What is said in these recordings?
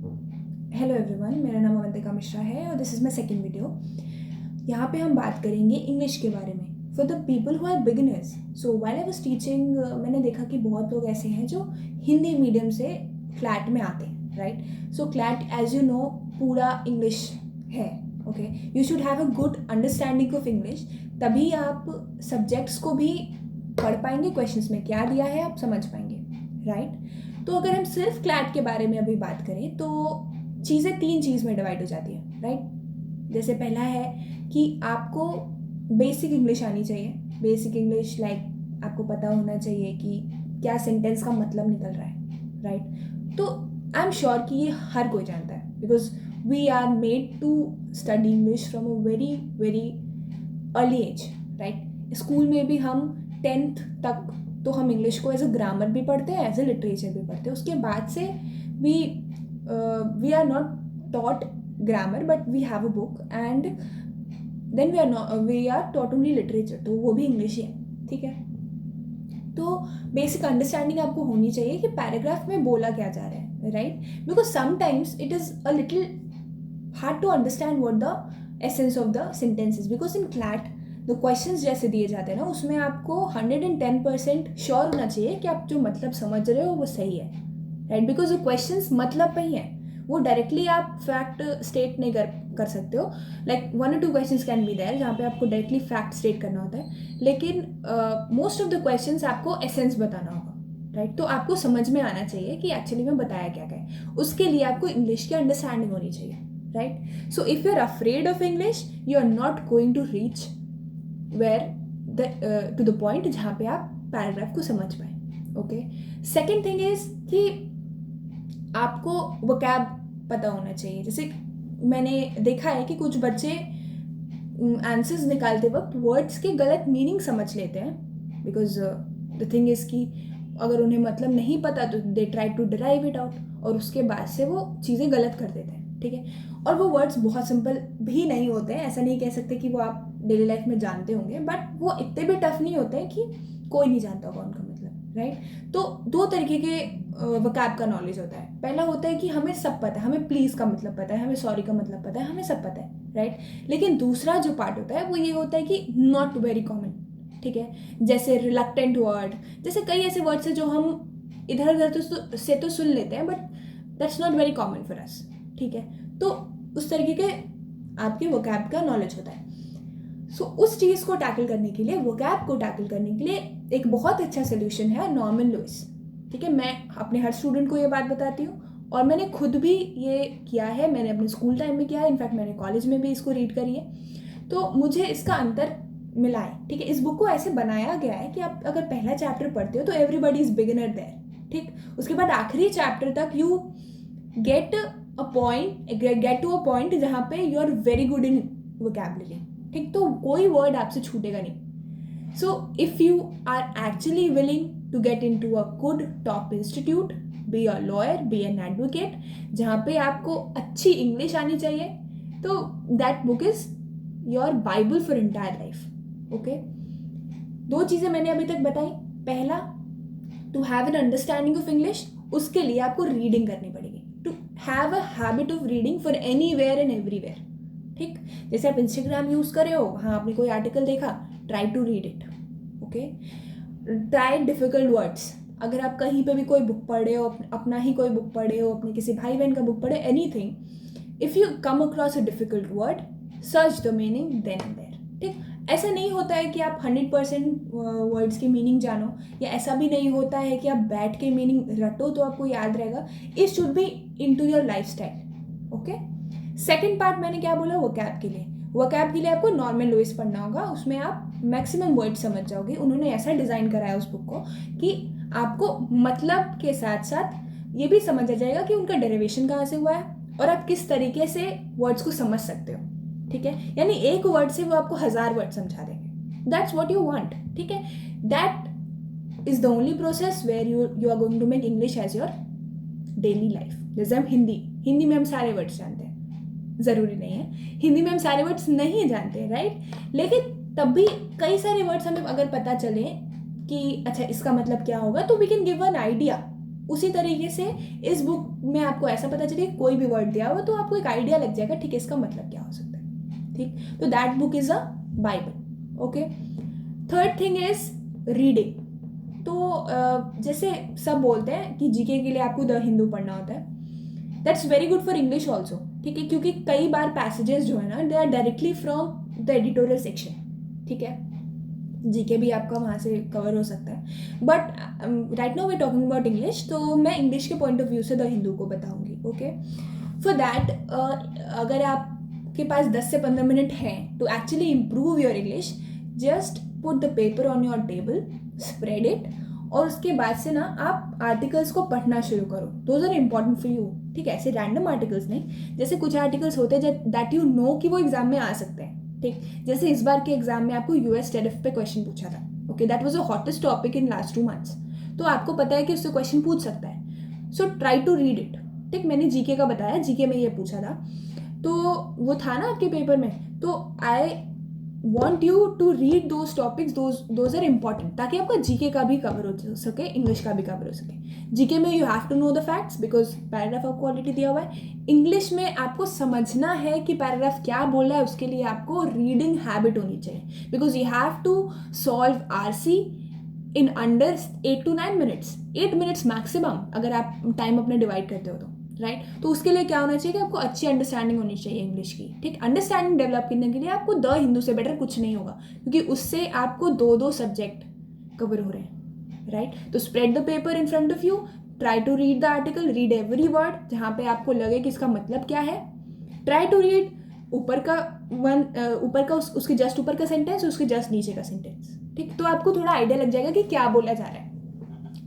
Hello everyone, मेरा नाम अवंतिका मिश्रा है और this is my second video. यहाँ पे हम बात करेंगे इंग्लिश के बारे में for the people who are beginners. So while I was teaching, मैंने देखा कि बहुत लोग ऐसे हैं जो हिंदी मीडियम से क्लैट में आते हैं, right. So CLAT as you know पूरा इंग्लिश है, okay. You should have a good understanding of English, तभी आप सब्जेक्ट्स को भी पढ़ पाएंगे, क्वेश्चंस में क्या दिया है आप समझ पाएंगे, राइट। तो अगर हम सिर्फ क्लैट के बारे में अभी बात करें तो चीज़ें तीन चीज़ में डिवाइड हो जाती है, राइट। जैसे पहला है कि आपको बेसिक इंग्लिश आनी चाहिए। बेसिक इंग्लिश लाइक आपको पता होना चाहिए कि क्या सेंटेंस का मतलब निकल रहा है, राइट। तो आई एम श्योर कि ये हर कोई जानता है, because we are made to study English from a very very early age, right. School में भी हम 10th तक तो हम इंग्लिश को एज अ ग्रामर भी पढ़ते हैं, एज अ लिटरेचर भी पढ़ते हैं। उसके बाद से we are not taught grammar but we have a book and then we are taught only literature, तो वो भी इंग्लिश ही है, ठीक है। तो बेसिक अंडरस्टैंडिंग आपको होनी चाहिए कि पैराग्राफ में बोला क्या जा रहा है, right. Because sometimes it is a little hard to understand what the essence of the sentences, because in CLAT the questions जैसे दिए जाते हैं ना, उसमें आपको 110% श्योर होना चाहिए कि आप जो मतलब समझ रहे हो वो सही है, राइट। बिकॉज वो क्वेश्चंस मतलब पे ही है, वो डायरेक्टली आप फैक्ट स्टेट नहीं कर सकते हो। Like 1 or 2 questions can be there जहाँ पे आपको डायरेक्टली फैक्ट स्टेट करना होता है, लेकिन मोस्ट ऑफ द क्वेश्चंस आपको एसेंस बताना होगा, राइट। तो आपको समझ में आना चाहिए कि एक्चुअली में बताया क्या क्या है। उसके लिए आपको इंग्लिश की अंडरस्टैंडिंग होनी चाहिए, right. So if you are afraid of English you are not going to reach where to the point जहाँ पे आप पैराग्राफ को समझ पाए, ओके। सेकेंड थिंग इज कि आपको वोकैब पता होना चाहिए। जैसे मैंने देखा है कि कुछ बच्चे आंसर्स निकालते वक्त वर्ड्स के गलत मीनिंग समझ लेते हैं, बिकॉज द थिंग इज़ कि अगर उन्हें मतलब नहीं पता तो they try to derive it out, और उसके बाद से वो चीज़ें गलत कर देते हैं, ठीक है। और वो वर्ड्स बहुत सिंपल भी नहीं होते हैं, ऐसा नहीं कह सकते कि वो आप डेली लाइफ में जानते होंगे, बट वो इतने भी टफ नहीं होते हैं कि कोई नहीं जानता होगा उनका मतलब, राइट। तो दो तरीके के वोकैब का नॉलेज होता है। पहला होता है कि हमें सब पता है, हमें प्लीज़ का मतलब पता है, हमें सॉरी का मतलब पता है, हमें सब पता है, राइट। लेकिन दूसरा जो पार्ट होता है वो ये होता है कि नॉट वेरी कॉमन, ठीक है। जैसे रिलक्टेंट वर्ड, जैसे कई ऐसे वर्ड्स हैं जो हम इधर उधर से तो सुन लेते हैं, but that's not very common for us, ठीक है। तो उस तरीके के आपके वोकैब का नॉलेज होता है। सो उस चीज़ को टैकल करने के लिए, वोकैब को टैकल करने के लिए एक बहुत अच्छा सोल्यूशन है नॉर्मन लुइस, ठीक है। मैं अपने हर स्टूडेंट को ये बात बताती हूँ और मैंने खुद भी ये किया है, मैंने अपने स्कूल टाइम में किया है, इनफैक्ट मैंने कॉलेज में भी इसको रीड करी है, तो मुझे इसका अंतर मिला है, ठीक है। इस बुक को ऐसे बनाया गया है कि आप अगर पहला चैप्टर पढ़ते हो तो एवरीबडी इज बिगिनर देयर, ठीक। उसके बाद आखिरी चैप्टर तक you get to a point जहाँ पे you are very good in vocabulary, ठीक। तो कोई वर्ड आपसे छूटेगा नहीं। So if you are actually willing to get into a good top institute, be a lawyer, be an advocate, जहाँ पे आपको अच्छी इंग्लिश आनी चाहिए, तो that book is your bible for entire life, okay। दो चीज़ें मैंने अभी तक बताई। पहला, to have an understanding of English, उसके लिए आपको रीडिंग करनी पड़ेगी, to have a habit of reading for anywhere and everywhere, ठीक। जैसे आप इंस्टाग्राम यूज़ कर रहे हो, वहाँ आपने कोई आर्टिकल देखा, try to read it, okay. Try difficult words, अगर आप कहीं पे भी कोई बुक पढ़े हो, अपना ही कोई बुक पढ़े हो, अपने किसी भाई बहन का बुक पढ़े, anything, if you come across a difficult word, search the meaning then and there, ठीक। ऐसा नहीं होता है कि आप 100% वर्ड्स की मीनिंग जानो, या ऐसा भी नहीं होता है कि आप बैठ के मीनिंग रटो तो आपको याद रहेगा। It should be in to your lifestyle, okay. Second part मैंने क्या बोला, वोकैब के लिए। वोकैब के लिए आपको नॉर्मन लुइस पढ़ना होगा, उसमें आप मैक्सिमम वर्ड समझ जाओगे। उन्होंने ऐसा डिज़ाइन करा है उस बुक को कि आपको मतलब के साथ साथ ये भी समझ आ जाएगा कि उनका डेरिवेशन कहाँ से हुआ है और आप किस तरीके से वर्ड्स को समझ सकते हो, ठीक है। यानी एक वर्ड से वो आपको 1000 वर्ड समझा देंगे। दैट्स वॉट यू वॉन्ट, ठीक है। That is the only process where you are going to make English as your daily life. जैसे हम हिंदी में हम सारे वर्ड्स जानते हैं, ज़रूरी नहीं है हिंदी में हम सारे वर्ड्स नहीं जानते, राइट। लेकिन तब भी कई सारे वर्ड्स हमें अगर पता चले कि अच्छा इसका मतलब क्या होगा, तो we can give an idea उसी तरीके से इस बुक में आपको ऐसा पता चले कोई भी वर्ड दिया हुआ तो आपको एक आइडिया लग जाएगा ठीक है इसका मतलब क्या हो सकता है, ठीक। तो that book is a Bible, okay. Third thing is reading. तो जैसे सब बोलते हैं कि जीके के लिए आपको द हिंदू पढ़ना होता है, that's very good for English also, ठीक है, क्योंकि कई बार पैसेजेस जो है ना they are directly from the editorial section, ठीक है। जीके भी आपका वहाँ से कवर हो सकता है, but right now we talking about English, तो मैं इंग्लिश के पॉइंट ऑफ व्यू से द हिंदू को बताऊंगी, ओके। फॉर दैट अगर आपके पास 10 से 15 मिनट हैं to actually improve your English, just put the paper on your table, spread it, और उसके बाद से ना आप आर्टिकल्स को पढ़ना शुरू करो। Those are important for you, ठीक है, ऐसे रैंडम आर्टिकल्स नहीं, जैसे कुछ आर्टिकल्स होते हैं दैट यू नो कि वो एग्जाम में आ सकते हैं, ठीक। जैसे इस बार के एग्जाम में आपको यूएस टेरिफ पे क्वेश्चन पूछा था, okay, that was a hottest topic in last 2 months, तो आपको पता है कि उससे क्वेश्चन पूछ सकता है, so try to read it, ठीक। मैंने जीके का बताया, जीके में ये पूछा था, तो वो था ना आपके पेपर में, तो I want you to read those topics, those are important, ताकि आपका जीके का भी कवर हो सके, इंग्लिश का भी कवर हो सके। जीके में you have to know the facts because paragraph आपको ऑलरेडी दिया हुआ है। इंग्लिश में आपको समझना है कि पैराग्राफ क्या बोल रहा है, उसके लिए आपको रीडिंग हैबिट होनी चाहिए, because you have to solve RC in under 8 to 9 minutes, 8 minutes maximum, अगर आप टाइम अपने डिवाइड करते हो तो, राइट। तो उसके लिए क्या होना चाहिए कि आपको अच्छी अंडरस्टैंडिंग होनी चाहिए इंग्लिश की, ठीक। अंडरस्टैंडिंग डेवलप करने के लिए आपको द हिंदू से बेटर कुछ नहीं होगा, क्योंकि उससे आपको 2 सब्जेक्ट कवर हो रहे हैं, राइट। तो spread the paper in front of you, try to read the article, read every word, जहाँ पे आपको लगे कि इसका मतलब क्या है। ट्राई टू रीड ऊपर का उसके जस्ट ऊपर का सेंटेंस, उसके जस्ट नीचे का सेंटेंस, ठीक। तो आपको थोड़ा आइडिया लग जाएगा कि क्या बोला जा रहा है।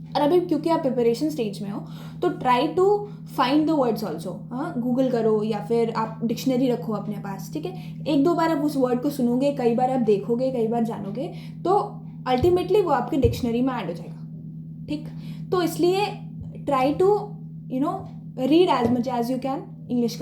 और अभी क्योंकि आप प्रिपरेशन स्टेज में हो, तो try to find the words also, हाँ, गूगल करो या फिर आप डिक्शनरी रखो अपने पास, ठीक है। 1-2 बार आप उस वर्ड को सुनोगे, कई बार आप देखोगे, कई बार जानोगे, तो अल्टीमेटली वो आपके डिक्शनरी में ऐड हो जाएगा, ठीक। तो इसलिए try to read as much as you can. English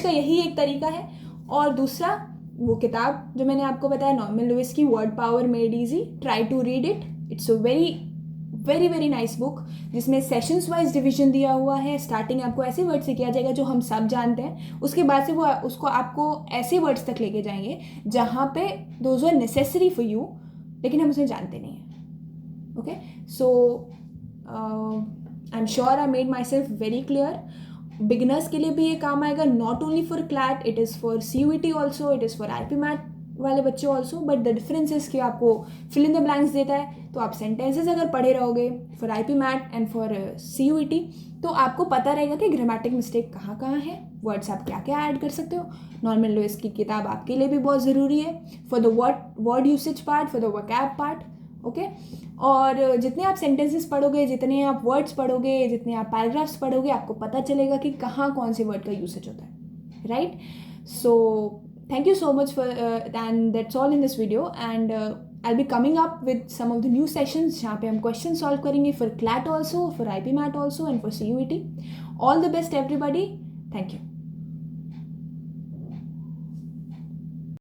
का यही एक तरीका है। और दूसरा, वो किताब जो मैंने आपको बताया, नॉर्मन लुइस की word power made easy, try to read it. It's a very very nice book, जिसमें सेशंस वाइज डिवीजन दिया हुआ है। स्टार्टिंग आपको ऐसे वर्ड से किया जाएगा जो हम सब जानते हैं, उसके बाद से वो उसको आपको ऐसे वर्ड्स तक लेके जाएंगे जहाँ पे those are necessary for you, लेकिन हम उसे जानते नहीं हैं, okay. So I am sure I made myself very clear. Beginners के लिए भी ये काम आएगा, not only for CLAT, it is for CUET also, it is for IP MAT वाले बच्चे also, but the difference is कि आपको फिल इन द ब्लैंक्स देता है, तो आप सेंटेंसेस अगर पढ़े रहोगे for IP MAT and for CUET, तो आपको पता रहेगा कि ग्रामेटिक मिस्टेक कहाँ कहाँ है, वर्ड्स आप क्या क्या ऐड कर सकते हो। नॉर्मन लुइस की किताब आपके लिए भी बहुत ज़रूरी है for the word usage part, for the vocab part, okay. और जितने आप सेंटेंसेस पढ़ोगे, जितने आप वर्ड्स पढ़ोगे, जितने आप पैराग्राफ्स पढ़ोगे, आपको पता चलेगा कि कहाँ कौन से वर्ड का यूसेज होता है, right. So thank you so much for and that's all in this video, and I'll be coming up with some of the new sessions जहाँ पे हम questions solve करेंगे for CLAT also, for IP MAT also, and for CUET. All the best everybody. Thank you.